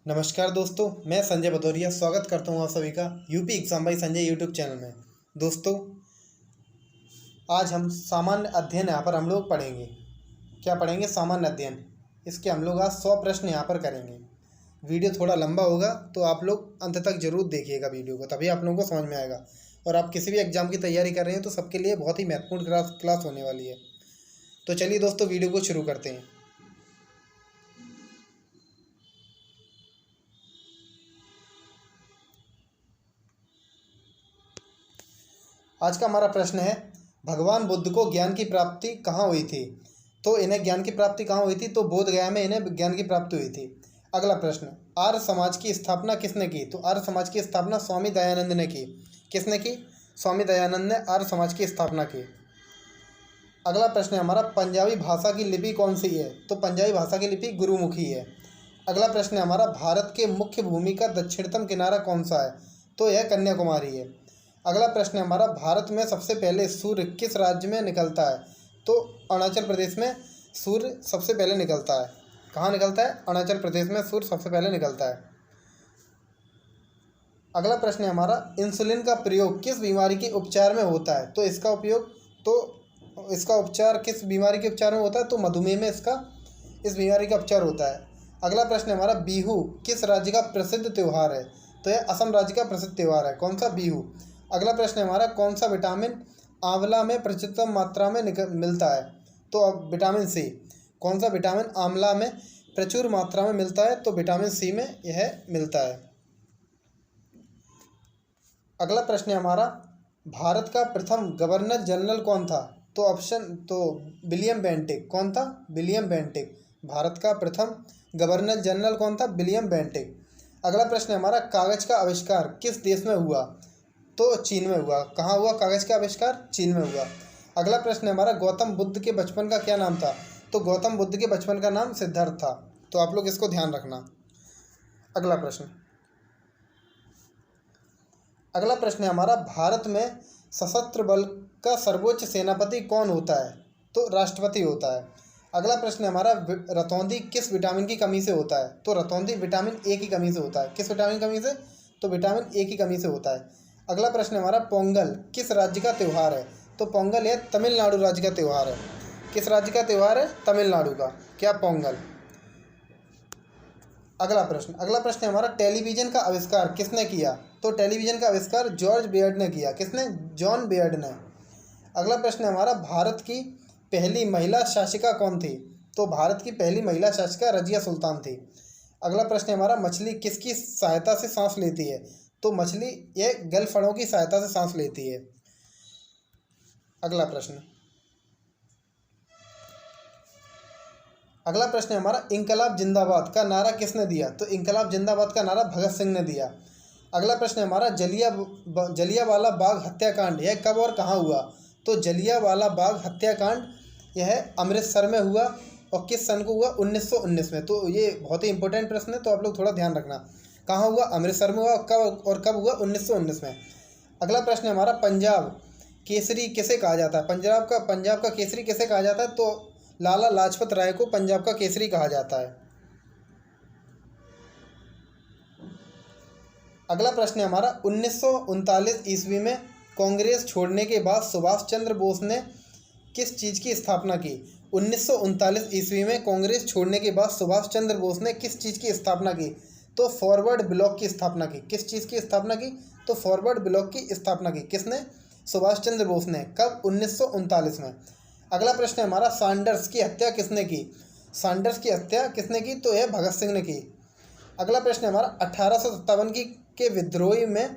नमस्कार दोस्तों, मैं संजय भदौरिया स्वागत करता हूं आप सभी का UP exam by Sanjay YouTube channel में। दोस्तों, आज हम सामान्य अध्ययन यहाँ पर हम लोग पढ़ेंगे। क्या पढ़ेंगे? सामान्य अध्ययन। इसके हम लोग आज 100 प्रश्न यहाँ पर करेंगे। वीडियो थोड़ा लंबा होगा तो आप लोग अंत तक जरूर देखिएगा वीडियो को, तभी आप लोगों को समझ में आएगा। और आप किसी भी एग्जाम की तैयारी कर रहे हैं तो सबके लिए बहुत ही महत्वपूर्ण क्लास होने वाली है। तो चलिए दोस्तों, वीडियो को शुरू करते हैं। आज का हमारा प्रश्न है, भगवान बुद्ध को ज्ञान की प्राप्ति कहाँ हुई थी? तो इन्हें ज्ञान की प्राप्ति कहाँ हुई थी? तो बोध गया में इन्हें ज्ञान की प्राप्ति हुई थी। अगला प्रश्न, आर्य समाज की स्थापना किसने की? तो आर्य समाज की स्थापना स्वामी दयानंद ने की। किसने की? स्वामी दयानंद ने आर्य समाज की स्थापना की। अगला प्रश्न है हमारा, पंजाबी भाषा की लिपि कौन सी है? तो पंजाबी भाषा की लिपि गुरुमुखी है। अगला प्रश्न है हमारा, भारत के मुख्य भूमि का दक्षिणतम किनारा कौन सा है? तो यह कन्याकुमारी है। अगला प्रश्न है हमारा, भारत में सबसे पहले सूर्य किस राज्य में निकलता है? तो अरुणाचल प्रदेश में सूर्य सबसे पहले निकलता है। कहाँ निकलता है? अरुणाचल प्रदेश में सूर्य सबसे पहले निकलता है। अगला प्रश्न है हमारा, इंसुलिन का प्रयोग किस बीमारी के उपचार में होता है? तो इसका उपचार किस बीमारी के उपचार में होता है? तो मधुमेह में इस बीमारी का उपचार होता है। अगला प्रश्न है हमारा, बिहू किस राज्य का प्रसिद्ध त्यौहार है? तो यह असम राज्य का प्रसिद्ध त्यौहार है। कौन सा? बिहू। अगला प्रश्न है हमारा, कौन सा विटामिन आंवला में प्रचुरतम मात्रा में मिलता है? तो अब विटामिन सी। कौन सा विटामिन आंवला में प्रचुर मात्रा में मिलता है? तो विटामिन सी में यह मिलता है। अगला प्रश्न है हमारा, भारत का प्रथम गवर्नर जनरल कौन था? तो विलियम बेंटिक। कौन था? William Bentinck. भारत का प्रथम गवर्नर जनरल कौन था? William Bentinck. अगला प्रश्न है हमारा, कागज का आविष्कार किस देश में हुआ? तो चीन में हुआ। कहाँ हुआ कागज का आविष्कार? चीन में हुआ। अगला प्रश्न है हमारा, गौतम बुद्ध के बचपन का क्या नाम था? तो गौतम बुद्ध के बचपन का नाम सिद्धार्थ था। तो आप लोग इसको ध्यान रखना। अगला प्रश्न है हमारा, भारत में सशस्त्र बल का सर्वोच्च सेनापति कौन होता है? तो राष्ट्रपति होता है। अगला प्रश्न है हमारा, रतौंधी किस विटामिन की कमी से होता है? तो रतौंधी विटामिन ए की कमी से होता है। किस विटामिन की कमी से? तो विटामिन ए की कमी से होता है। अगला प्रश्न है हमारा, पोंगल किस राज्य का त्यौहार है? तो पोंगल यह तमिलनाडु राज्य का त्यौहार है। किस राज्य का त्यौहार है? तमिलनाडु का। क्या? पोंगल। अगला प्रश्न है हमारा, टेलीविजन का आविष्कार किसने किया? तो टेलीविजन का आविष्कार जॉर्ज बेयर्ड ने किया। किसने? जॉन बेयर्ड ने। अगला प्रश्न है हमारा, भारत की पहली महिला शासिका कौन थी? तो भारत की पहली महिला शासिका रजिया सुल्तान थी। अगला प्रश्न है हमारा, मछली किसकी सहायता से सांस लेती है? तो मछली यह गलफड़ों की सहायता से सांस लेती है। अगला प्रश्न है हमारा, इंकलाब जिंदाबाद का नारा किसने दिया? तो इंकलाब जिंदाबाद का नारा भगत सिंह ने दिया। अगला प्रश्न है हमारा, जलियांवाला बाग हत्याकांड यह कब और कहाँ हुआ? तो जलियांवाला बाग हत्याकांड यह अमृतसर में हुआ। और किस सन को हुआ? 1919 में। तो ये बहुत ही इंपॉर्टेंट प्रश्न है, तो आप लोग थोड़ा ध्यान रखना। कहाँ हुआ? अमृतसर में हुआ। कब हुआ? 1919 में। अगला प्रश्न है हमारा, पंजाब केसरी किसे कहा जाता है? पंजाब का केसरी किसे कहा जाता है? तो लाला लाजपत राय को पंजाब का केसरी कहा जाता है। अगला प्रश्न है हमारा, 1939 ईस्वी में कांग्रेस छोड़ने के बाद सुभाष चंद्र बोस ने किस चीज़ की स्थापना की? 1939 ईस्वी में कांग्रेस छोड़ने के बाद सुभाष चंद्र बोस ने किस चीज़ की स्थापना की? तो फॉरवर्ड ब्लॉक की स्थापना की। किस चीज़ की स्थापना की? तो फॉरवर्ड ब्लॉक की स्थापना की। किसने? सुभाष चंद्र बोस ने। कब? 1939 में। अगला प्रश्न है हमारा, सैंडर्स की हत्या किसने की? सैंडर्स की हत्या किसने की? तो यह भगत सिंह ने की। अगला प्रश्न है हमारा, 1857 के विद्रोह में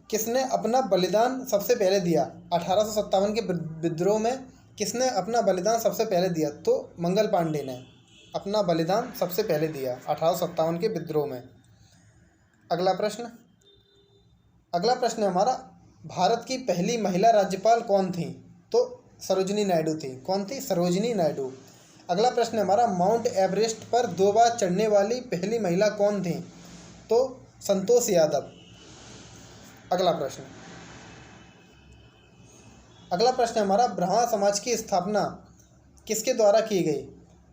किसने अपना बलिदान सबसे पहले दिया? 1857 के विद्रोह में किसने अपना बलिदान सबसे पहले दिया? तो मंगल पांडे ने अपना बलिदान सबसे पहले दिया 1857 के विद्रोह में। अगला प्रश्न है हमारा, भारत की पहली महिला राज्यपाल कौन थी? तो सरोजिनी नायडू थी। कौन थी? सरोजिनी नायडू। अगला प्रश्न है हमारा, माउंट एवरेस्ट पर 2 बार चढ़ने वाली पहली महिला कौन थी? तो संतोष यादव। अगला प्रश्न है हमारा, ब्राह्मण समाज की स्थापना किसके द्वारा की गई?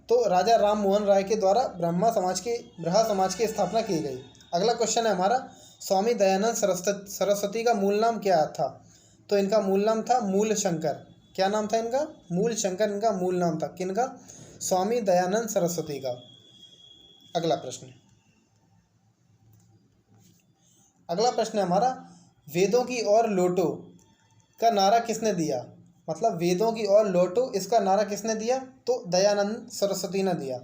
तो राजा राम मोहन राय के द्वारा ब्रह्मा समाज की स्थापना की गई। अगला क्वेश्चन है हमारा, स्वामी दयानंद सरस्वती का मूल नाम क्या था? तो इनका मूल नाम था मूल शंकर। क्या नाम था इनका? मूल शंकर इनका मूल नाम था। किनका? स्वामी दयानंद सरस्वती का। अगला प्रश्न है हमारा, वेदों की ओर लौटो का नारा किसने दिया? मतलब वेदों की ओर लौटो, इसका नारा किसने दिया? तो दयानंद सरस्वती ने दिया।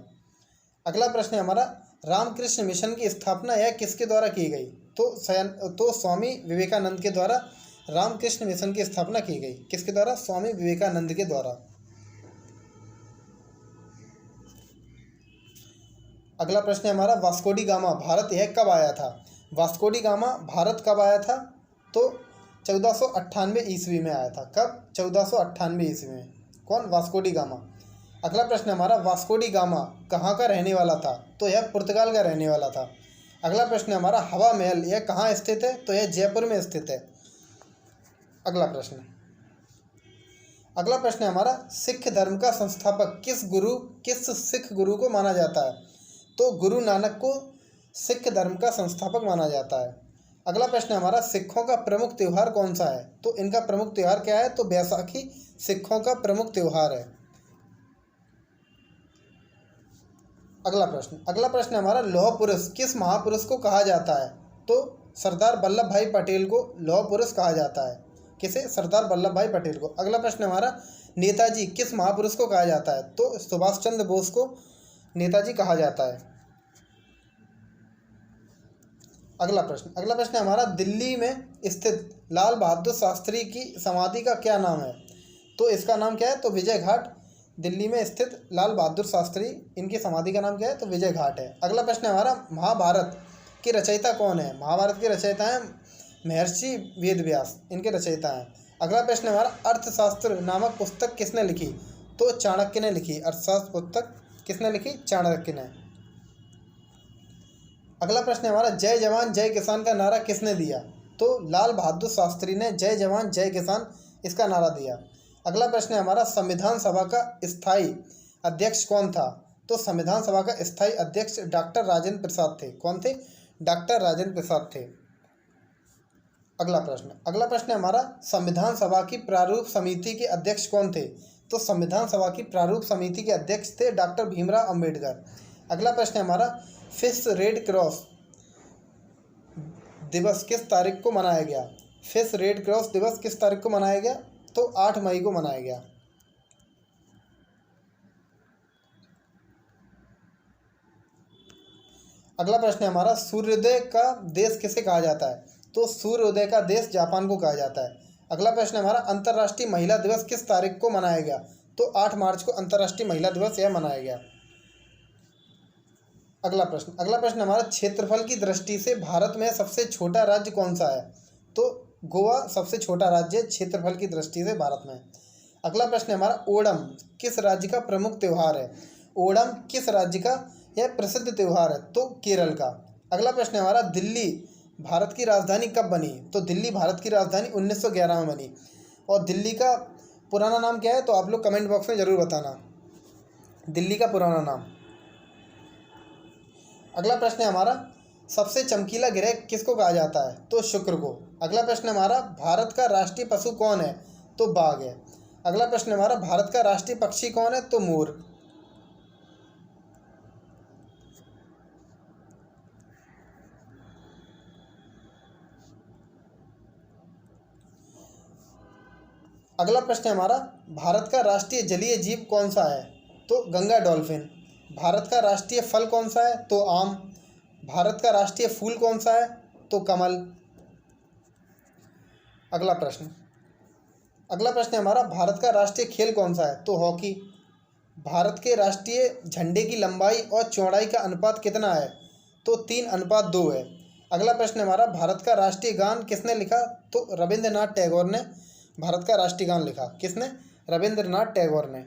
अगला प्रश्न है हमारा, रामकृष्ण मिशन की स्थापना यह किसके द्वारा की गई? तो स्वामी विवेकानंद के द्वारा रामकृष्ण मिशन की स्थापना की गई। किसके द्वारा? स्वामी विवेकानंद के द्वारा। अगला प्रश्न है हमारा, वास्को डी गामा भारत यह कब आया था? वास्को डी गामा भारत कब आया था? तो 1498 ईस्वी में आया था। कब? 1498 ईस्वी में। कौन? Vasco D gamma. अगला प्रश्न है हमारा, वास्को डी गामा कहाँ का रहने वाला था? तो यह पुर्तगाल का रहने वाला था। अगला प्रश्न है हमारा, हवा महल यह कहाँ स्थित है? तो यह जयपुर में स्थित है। अगला प्रश्न है हमारा, सिख धर्म का संस्थापक किस सिख गुरु को माना जाता है? तो गुरु नानक को सिख धर्म का संस्थापक माना जाता है। अगला प्रश्न है हमारा, सिखों का प्रमुख त्यौहार कौन सा है? तो इनका प्रमुख त्यौहार क्या है? तो बैसाखी सिखों का प्रमुख त्यौहार है। अगला प्रश्न है हमारा, लौह पुरुष किस महापुरुष को कहा जाता है? तो सरदार वल्लभ भाई पटेल को लौह पुरुष कहा जाता है। किसे? सरदार वल्लभ भाई पटेल को। अगला प्रश्न है हमारा, नेताजी किस महापुरुष को कहा जाता है? तो सुभाष चंद्र बोस को नेताजी कहा जाता है। अगला प्रश्न है हमारा, दिल्ली में स्थित लाल बहादुर शास्त्री की समाधि का क्या नाम है? तो इसका नाम क्या है? तो विजय घाट। दिल्ली में स्थित लाल बहादुर शास्त्री, इनकी समाधि का नाम क्या है? तो विजय घाट है। अगला प्रश्न है हमारा, महाभारत के रचयिता कौन है? महाभारत के रचयिता हैं महर्षि वेदव्यास, इनके रचयिता हैं। अगला प्रश्न है हमारा, अर्थशास्त्र नामक पुस्तक किसने लिखी? तो चाणक्य ने लिखी। अर्थशास्त्र पुस्तक किसने लिखी? चाणक्य ने। अगला प्रश्न है हमारा, जय जवान जय किसान का नारा किसने दिया? तो लाल बहादुर शास्त्री ने जय जवान जय किसान इसका नारा दिया। अगला प्रश्न है हमारा, संविधान सभा का स्थायी अध्यक्ष कौन था? तो संविधान सभा का स्थायी अध्यक्ष डॉक्टर राजेंद्र प्रसाद थे। कौन थे? डॉक्टर राजेंद्र प्रसाद थे। अगला प्रश्न है हमारा, संविधान सभा की प्रारूप समिति के अध्यक्ष कौन थे? तो संविधान सभा की प्रारूप समिति के अध्यक्ष थे डॉक्टर भीमराव अंबेडकर। अगला प्रश्न है हमारा, फिश रेड क्रॉस दिवस किस तारीख को मनाया गया? फिश रेड क्रॉस दिवस किस तारीख को मनाया गया? तो 8 मई को मनाया गया। अगला प्रश्न है हमारा, सूर्योदय का देश किसे कहा जाता है? तो सूर्योदय का देश जापान को कहा जाता है। अगला प्रश्न है हमारा, अंतर्राष्ट्रीय महिला दिवस किस तारीख को मनाया गया? तो 8 मार्च को अंतर्राष्ट्रीय महिला दिवस यह मनाया गया। अगला प्रश्न हमारा, क्षेत्रफल की दृष्टि से भारत में सबसे छोटा राज्य कौन सा है? तो गोवा सबसे छोटा राज्य क्षेत्रफल की दृष्टि से भारत में। अगला प्रश्न है हमारा, ओणम किस राज्य का प्रमुख त्यौहार है? ओणम किस राज्य का यह प्रसिद्ध त्यौहार है? तो केरल का। अगला प्रश्न है हमारा, दिल्ली भारत की राजधानी कब बनी? तो दिल्ली भारत की राजधानी 1911 में बनी। और दिल्ली का पुराना नाम क्या है? तो आप लोग कमेंट बॉक्स में ज़रूर बताना दिल्ली का पुराना नाम। अगला प्रश्न है हमारा, सबसे चमकीला ग्रह किसको कहा जाता है? तो शुक्र को। अगला प्रश्न है हमारा, भारत का राष्ट्रीय पशु कौन है? तो बाघ है। अगला प्रश्न है हमारा, भारत का राष्ट्रीय पक्षी कौन है? तो मोर। अगला प्रश्न है हमारा, भारत का राष्ट्रीय जलीय जीव कौन सा है? तो गंगा डॉल्फिन। भारत का राष्ट्रीय फल कौन सा है? तो आम। भारत का राष्ट्रीय फूल कौन सा है? तो कमल। अगला प्रश्न है हमारा, भारत का राष्ट्रीय खेल कौन सा है? तो हॉकी। भारत के राष्ट्रीय झंडे की लंबाई और चौड़ाई का अनुपात कितना है? तो 3:2 है। अगला प्रश्न है हमारा, भारत का राष्ट्रीय गान किसने लिखा? तो रविंद्रनाथ टैगोर ने भारत का राष्ट्रीय गान लिखा। किसने? रविंद्रनाथ टैगोर ने।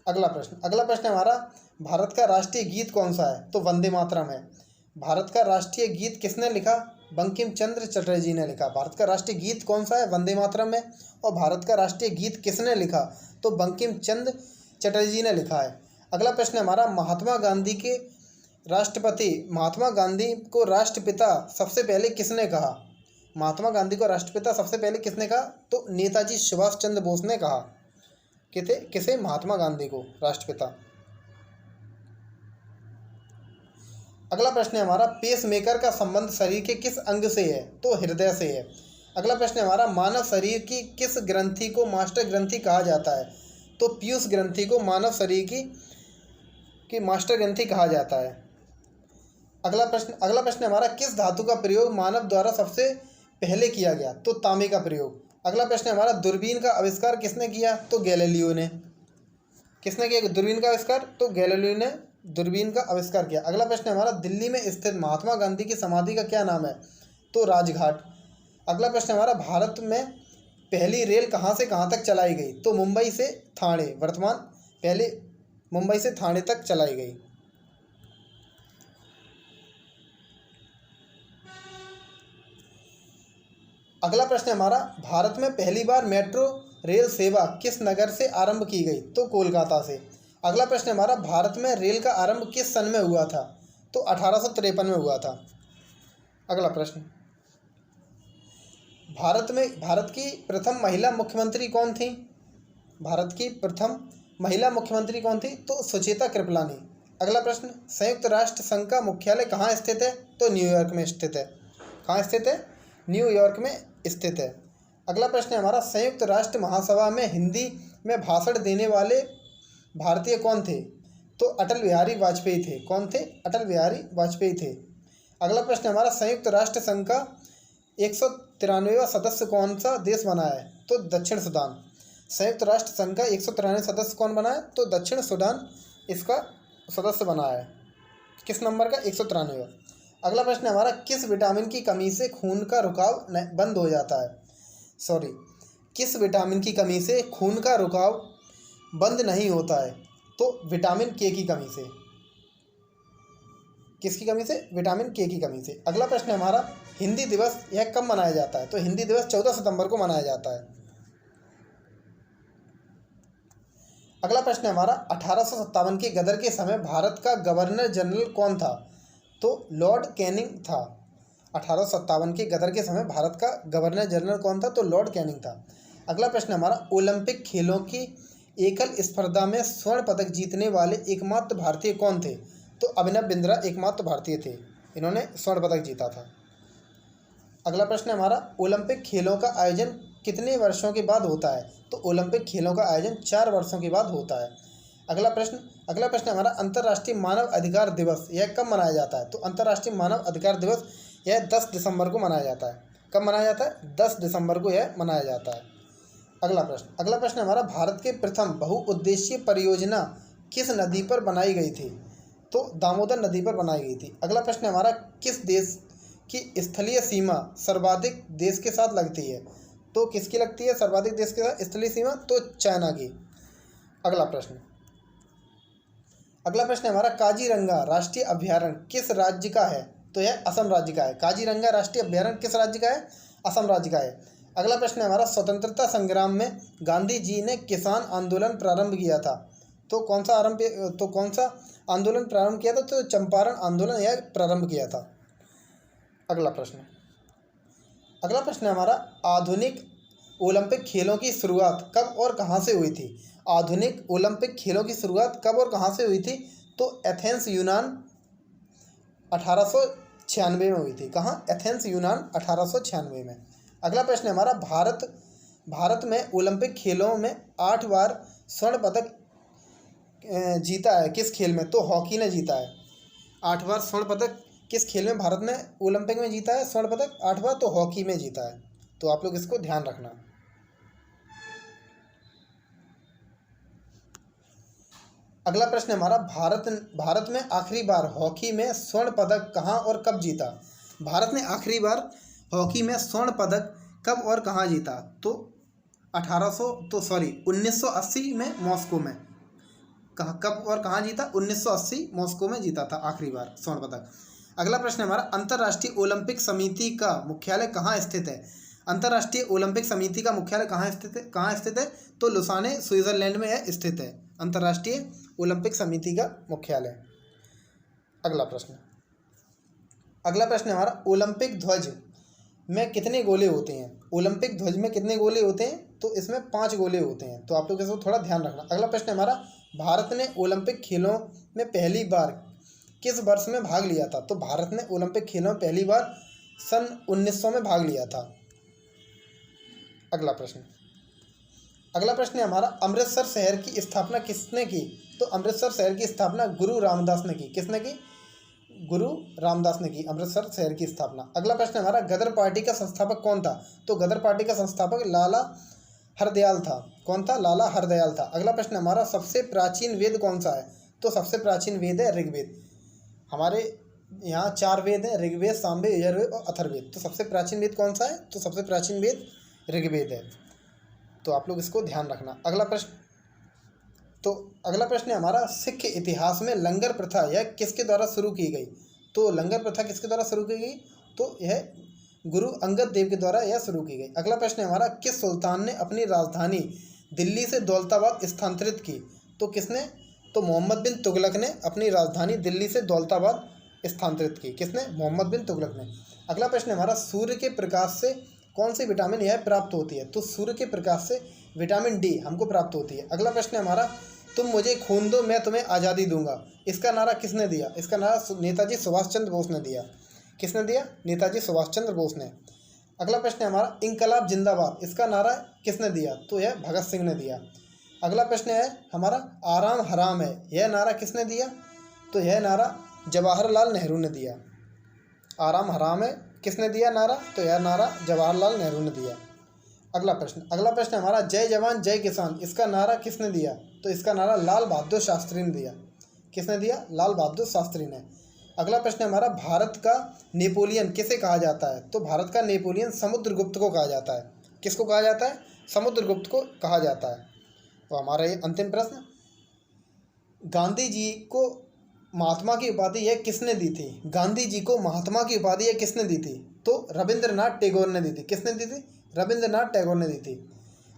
अगला प्रश्न है हमारा, भारत का राष्ट्रीय गीत कौन सा है? तो वंदे मातरम है। भारत का राष्ट्रीय गीत किसने लिखा? बंकिम चंद्र चटर्जी ने लिखा। भारत का राष्ट्रीय गीत कौन सा है? वंदे मातरम है। और भारत का राष्ट्रीय गीत किसने लिखा? तो बंकिम चंद्र चटर्जी ने लिखा है। अगला प्रश्न है हमारा, महात्मा गांधी को राष्ट्रपिता सबसे पहले किसने कहा? महात्मा गांधी को राष्ट्रपिता सबसे पहले किसने कहा? तो नेताजी सुभाष चंद्र बोस ने कहा। किसे? महात्मा गांधी को राष्ट्रपिता। अगला प्रश्न है हमारा, पेसमेकर का संबंध शरीर के किस अंग से है? तो हृदय से है। अगला प्रश्न है हमारा, मानव शरीर की किस ग्रंथि को मास्टर ग्रंथि कहा जाता है? तो पीयूष ग्रंथि को मानव शरीर की मास्टर ग्रंथि कहा जाता है। अगला प्रश्न हमारा, किस धातु का प्रयोग मानव द्वारा सबसे पहले किया गया? तो तांबे का प्रयोग। अगला प्रश्न है हमारा, दूरबीन का आविष्कार किसने किया? तो गैलीलियो ने। किसने किया दूरबीन का आविष्कार? तो गैलीलियो ने दूरबीन का आविष्कार किया। अगला प्रश्न है हमारा, दिल्ली में स्थित महात्मा गांधी की समाधि का क्या नाम है? तो राजघाट। अगला प्रश्न है हमारा, भारत में पहली रेल कहाँ से कहाँ तक चलाई गई? तो मुंबई से ठाणे। पहले मुंबई से ठाणे तक चलाई गई। अगला प्रश्न है हमारा, भारत में पहली बार मेट्रो रेल सेवा किस नगर से आरंभ की गई? तो कोलकाता से। अगला प्रश्न है हमारा, भारत में रेल का आरंभ किस सन में हुआ था? तो 1853 में हुआ था। अगला प्रश्न, भारत की प्रथम महिला मुख्यमंत्री कौन थी? भारत की प्रथम महिला मुख्यमंत्री कौन थी? तो सुचेता कृपलानी। अगला प्रश्न, संयुक्त राष्ट्र संघ का मुख्यालय कहाँ स्थित है? तो न्यूयॉर्क में स्थित है। कहाँ स्थित है? न्यूयॉर्क में स्थित है। अगला प्रश्न है हमारा, संयुक्त राष्ट्र महासभा में हिंदी में भाषण देने वाले भारतीय कौन थे? तो अटल बिहारी वाजपेयी थे। कौन थे? अटल बिहारी वाजपेयी थे। अगला प्रश्न हमारा, संयुक्त राष्ट्र संघ का 193वां सदस्य कौन सा देश बना है? तो दक्षिण सूडान। संयुक्त राष्ट्र संघ का 193वां सदस्य कौन बना है? तो दक्षिण सूडान इसका सदस्य बना है। किस नंबर का? 193वां। अगला प्रश्न हमारा, किस विटामिन की कमी से खून का रुकाव बंद हो जाता है? किस विटामिन की कमी से खून का रुकाव बंद नहीं होता है? तो विटामिन के की कमी से। किसकी कमी से? विटामिन के की कमी से। अगला प्रश्न हमारा, हिंदी दिवस यह कब मनाया जाता है? तो हिंदी दिवस 14 सितंबर को मनाया जाता है। अगला प्रश्न हमारा, 1857 के गदर के समय भारत का गवर्नर जनरल कौन था? तो लॉर्ड कैनिंग था। 1857 के गदर के समय भारत का गवर्नर जनरल कौन था? तो लॉर्ड कैनिंग था। अगला प्रश्न हमारा, ओलंपिक खेलों की एकल स्पर्धा में स्वर्ण पदक जीतने वाले एकमात्र भारतीय कौन थे? तो अभिनव बिंद्रा एकमात्र भारतीय थे, इन्होंने स्वर्ण पदक जीता था। अगला प्रश्न हमारा, ओलंपिक खेलों का आयोजन कितने वर्षों के बाद होता है? तो ओलंपिक खेलों का आयोजन 4 वर्षों के बाद होता है। अगला प्रश्न हमारा, अंतर्राष्ट्रीय मानव अधिकार दिवस यह कब मनाया जाता है? तो अंतर्राष्ट्रीय मानव अधिकार दिवस यह 10 दिसंबर को मनाया जाता है। कब मनाया जाता है? 10 दिसंबर को यह मनाया जाता है। अगला प्रश्न हमारा, भारत के प्रथम बहुउद्देशीय परियोजना किस नदी पर बनाई गई थी? तो दामोदर नदी पर बनाई गई थी। अगला प्रश्न हमारा, किस देश की स्थलीय सीमा सर्वाधिक देश के साथ लगती है? तो किसकी लगती है सर्वाधिक देश के साथ स्थलीय सीमा? तो चाइना की। अगला प्रश्न हमारा, काजीरंगा राष्ट्रीय अभयारण्य किस राज्य का है? तो यह असम राज्य का है। काजीरंगा राष्ट्रीय अभयारण्य किस राज्य का है? असम राज्य का है। अगला प्रश्न हमारा, स्वतंत्रता संग्राम में गांधी जी ने किसान आंदोलन प्रारंभ किया था। तो कौन सा आंदोलन प्रारंभ किया था? तो चंपारण आंदोलन यह प्रारंभ किया था। अगला प्रश्न हमारा, आधुनिक ओलंपिक खेलों की शुरुआत कब और कहाँ से हुई थी? आधुनिक ओलंपिक खेलों की शुरुआत कब और कहाँ से हुई थी? तो एथेंस यूनान 1896 में हुई थी। कहाँ? एथेंस यूनान 1896 में। अगला प्रश्न हमारा, भारत में ओलंपिक खेलों में 8 बार स्वर्ण पदक जीता है किस खेल में? तो हॉकी ने जीता है। 8 बार स्वर्ण पदक किस खेल में भारत ने ओलंपिक में जीता है स्वर्ण पदक? 8 बार। तो हॉकी में जीता है। तो आप लोग इसको ध्यान रखना। अगला प्रश्न हमारा, भारत में आखिरी बार हॉकी में स्वर्ण पदक कहाँ और कब जीता? भारत ने आखिरी बार हॉकी में स्वर्ण पदक कब और कहाँ जीता? तो 1980 में मॉस्को में। कब और कहाँ जीता? 1980 मॉस्को में जीता था आखिरी बार स्वर्ण पदक। अगला प्रश्न हमारा, अंतर्राष्ट्रीय ओलंपिक समिति का मुख्यालय कहाँ स्थित है? अंतर्राष्ट्रीय ओलंपिक समिति का मुख्यालय कहाँ स्थित है? तो लुसाने स्विट्जरलैंड में यह स्थित है, अंतर्राष्ट्रीय ओलंपिक समिति का मुख्यालय। अगला प्रश्न हमारा, ओलंपिक ध्वज में कितने गोले होते हैं? ओलंपिक ध्वज में कितने गोले होते हैं? तो इसमें 5 गोले होते हैं, तो आप लोग इसको थोड़ा ध्यान रखना। अगला प्रश्न हमारा, भारत ने ओलंपिक खेलों में पहली बार किस वर्ष में भाग लिया था? तो भारत ने ओलंपिक खेलों में पहली बार सन 1900 में भाग लिया था। अगला प्रश्न है हमारा, अमृतसर शहर की स्थापना किसने की? तो अमृतसर शहर की स्थापना गुरु रामदास ने की। किसने की? गुरु रामदास ने की अमृतसर शहर की स्थापना। अगला प्रश्न हमारा, गदर पार्टी का संस्थापक कौन था? तो गदर पार्टी का संस्थापक लाला हरदयाल था। कौन था? लाला हरदयाल था। अगला प्रश्न हमारा, सबसे प्राचीन वेद कौन सा है? तो सबसे प्राचीन वेद है ऋग्वेद। हमारे यहाँ 4 वेद हैं, ऋग्वेद, सामवेद, यजुर्वेद और अथर्ववेद। तो सबसे प्राचीन वेद कौन सा है? तो सबसे प्राचीन वेद ऋग्वेद है, तो आप लोग इसको ध्यान रखना। अगला प्रश्न है हमारा, सिख इतिहास में लंगर प्रथा यह किसके द्वारा शुरू की गई? तो लंगर प्रथा किसके द्वारा शुरू की गई? तो यह गुरु अंगद देव के द्वारा यह शुरू की गई। अगला प्रश्न है हमारा, किस सुल्तान ने अपनी राजधानी दिल्ली से दौलताबाद स्थानांतरित की? तो किसने? तो मोहम्मद बिन तुगलक ने अपनी राजधानी दिल्ली से दौलताबाद स्थानांतरित की। किसने? मोहम्मद बिन तुगलक ने। अगला प्रश्न है हमारा, सूर्य के प्रकाश से कौन सी विटामिन यह प्राप्त होती है? तो सूर्य के प्रकाश से विटामिन डी हमको प्राप्त होती है। अगला प्रश्न है हमारा, तुम मुझे खून दो मैं तुम्हें आज़ादी दूंगा, इसका नारा किसने दिया? इसका नारा नेताजी सुभाष चंद्र बोस ने दिया। किसने दिया? नेताजी सुभाष चंद्र बोस ने। अगला प्रश्न है हमारा, इंकलाब जिंदाबाद इसका नारा किसने दिया? तो यह भगत सिंह ने दिया। अगला प्रश्न है हमारा, आराम हराम है यह नारा किसने दिया? तो यह नारा जवाहरलाल नेहरू ने दिया। आराम हराम है किसने दिया नारा? तो यह नारा जवाहरलाल नेहरू ने दिया। अगला प्रश्न हमारा, जय जवान जय किसान इसका नारा किसने दिया? तो इसका नारा लाल बहादुर शास्त्री ने दिया। किसने दिया? लाल बहादुर शास्त्री ने। अगला प्रश्न हमारा, भारत का नेपोलियन किसे कहा जाता है? तो भारत का नेपोलियन समुद्रगुप्त को कहा जाता है। किसको कहा जाता है? समुद्रगुप्त को कहा जाता है। तो हमारा ये अंतिम प्रश्न, गांधी जी को महात्मा की उपाधि यह किसने दी थी? गांधी जी को महात्मा की उपाधि यह किसने दी थी? तो रविंद्रनाथ टैगोर ने दी थी। किसने दी थी? रविंद्रनाथ टैगोर ने दी थी।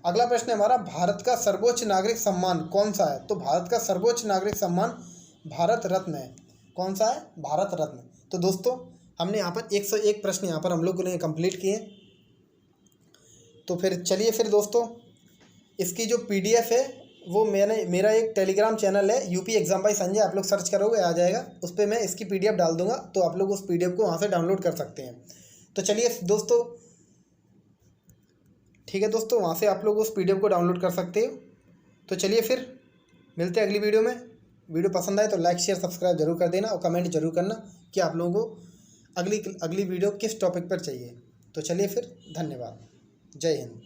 अगला प्रश्न है हमारा, भारत का सर्वोच्च नागरिक सम्मान कौन सा है? तो भारत का सर्वोच्च नागरिक सम्मान भारत रत्न है। कौन सा है? भारत रत्न। तो दोस्तों हमने यहाँ पर 101 प्रश्न यहाँ पर हम लोगों ने कंप्लीट किए। तो फिर चलिए फिर दोस्तों, इसकी जो PDF है वो मेरा एक टेलीग्राम चैनल है यूपी एग्जाम बाय संजय, आप लोग सर्च करोगे आ जाएगा, उस पर मैं इसकी PDF डाल दूंगा, तो आप लोग उस PDF को वहाँ से डाउनलोड कर सकते हैं। तो चलिए दोस्तों, ठीक है दोस्तों, वहाँ से आप लोग उस PDF को डाउनलोड कर सकते हो। तो चलिए फिर मिलते हैं अगली वीडियो में। वीडियो पसंद आए तो लाइक शेयर सब्सक्राइब जरूर कर देना और कमेंट जरूर करना कि आप लोगों को अगली वीडियो किस टॉपिक पर चाहिए। तो चलिए फिर, धन्यवाद, जय हिंद।